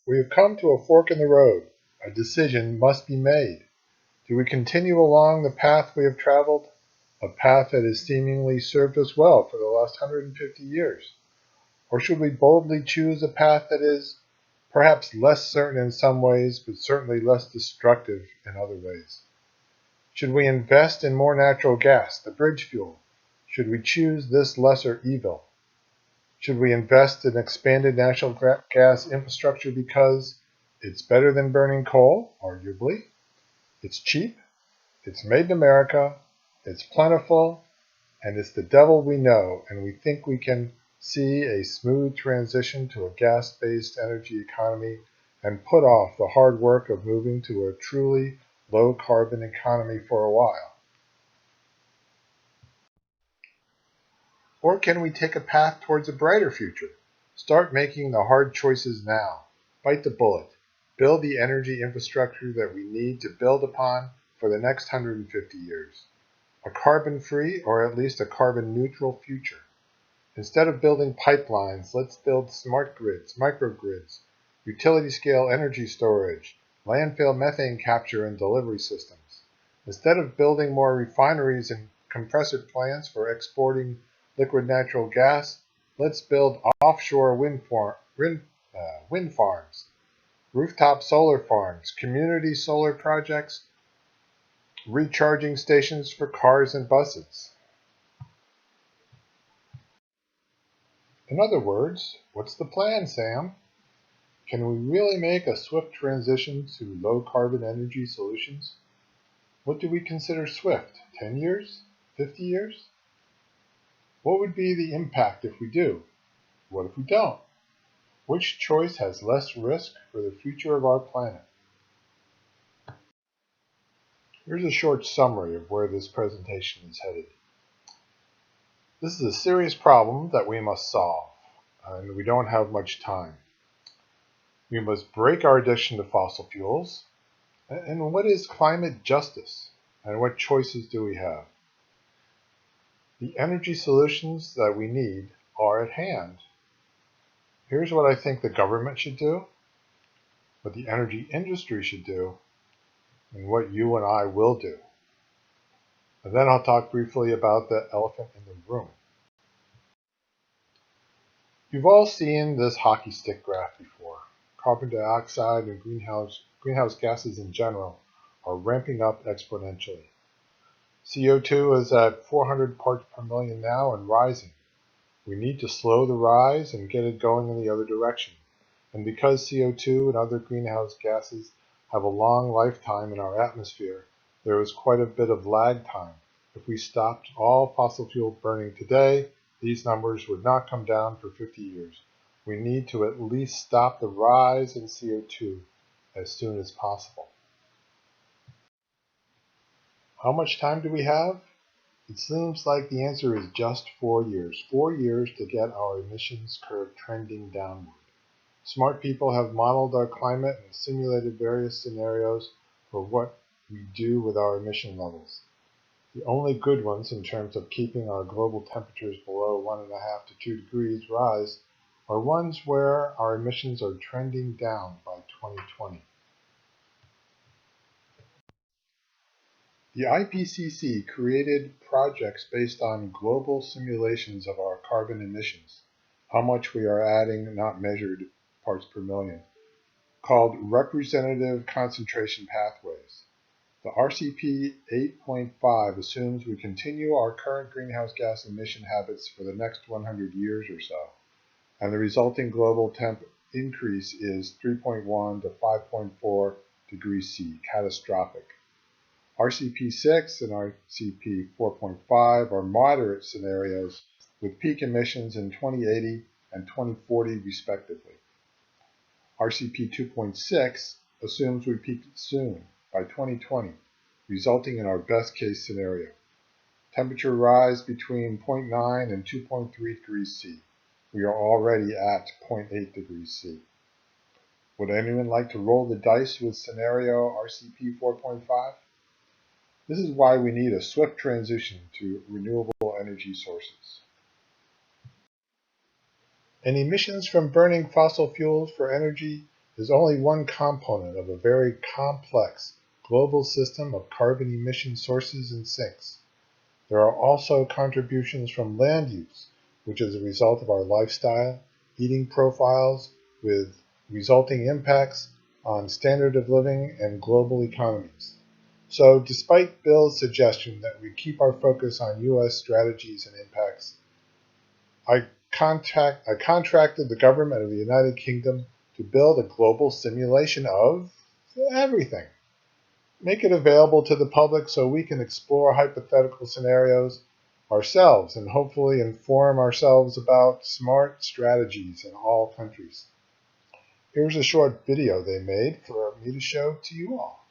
We have come to a fork in the road. A decision must be made. Do we continue along the path we have traveled, a path that has seemingly served us well for the last 150 years? Or should we boldly choose a path that is perhaps less certain in some ways, but certainly less destructive in other ways? Should we invest in more natural gas, the bridge fuel? Should we choose this lesser evil? Should we invest in expanded natural gas infrastructure because it's better than burning coal, arguably? It's cheap, it's made in America, it's plentiful, and it's the devil we know, and we think we can see a smooth transition to a gas-based energy economy and put off the hard work of moving to a truly low-carbon economy for a while. Or can we take a path towards a brighter future? Start making the hard choices now. Bite the bullet. Build the energy infrastructure that we need to build upon for the next 150 years. A carbon-free, or at least a carbon-neutral future. Instead of building pipelines, let's build smart grids, microgrids, utility-scale energy storage, landfill methane capture and delivery systems. Instead of building more refineries and compressor plants for exporting liquid natural gas, let's build offshore wind farms, rooftop solar farms, community solar projects, recharging stations for cars and buses. In other words, what's the plan, Sam? Can we really make a swift transition to low-carbon energy solutions? What do we consider swift? 10 years? 50 years? What would be the impact if we do? What if we don't? Which choice has less risk for the future of our planet? Here's a short summary of where this presentation is headed. This is a serious problem that we must solve, and we don't have much time. We must break our addiction to fossil fuels. And what is climate justice? And what choices do we have? The energy solutions that we need are at hand. Here's what I think the government should do, what the energy industry should do, and what you and I will do. And then I'll talk briefly about the elephant in the room. You've all seen this hockey stick graph before. Carbon dioxide and greenhouse gases in general are ramping up exponentially. CO2 is at 400 parts per million now and rising. We need to slow the rise and get it going in the other direction. And because CO2 and other greenhouse gases have a long lifetime in our atmosphere, there is quite a bit of lag time. If we stopped all fossil fuel burning today, these numbers would not come down for 50 years. We need to at least stop the rise in CO2 as soon as possible. How much time do we have? It seems like the answer is just 4 years. 4 years to get our emissions curve trending downward. Smart people have modeled our climate and simulated various scenarios for what we do with our emission levels. The only good ones in terms of keeping our global temperatures below 1.5 to 2 degrees rise are ones where our emissions are trending down by 2020. The IPCC created projects based on global simulations of our carbon emissions, how much we are adding, not measured parts per million, called representative concentration pathways. The RCP 8.5 assumes we continue our current greenhouse gas emission habits for the next 100 years or so, and the resulting global temp increase is 3.1 to 5.4 degrees C, catastrophic. RCP 6 and RCP 4.5 are moderate scenarios with peak emissions in 2080 and 2040 respectively. RCP 2.6 assumes we peak soon, by 2020, resulting in our best case scenario. Temperature rise between 0.9 and 2.3 degrees C. We are already at 0.8 degrees C. Would anyone like to roll the dice with scenario RCP 4.5? This is why we need a swift transition to renewable energy sources. And emissions from burning fossil fuels for energy is only one component of a very complex global system of carbon emission sources and sinks. There are also contributions from land use, which is a result of our lifestyle, eating profiles, with resulting impacts on standard of living and global economies. So, despite Bill's suggestion that we keep our focus on U.S. strategies and impacts, I contracted the government of the United Kingdom to build a global simulation of everything. Make it available to the public so we can explore hypothetical scenarios ourselves and hopefully inform ourselves about smart strategies in all countries. Here's a short video they made for me to show to you all.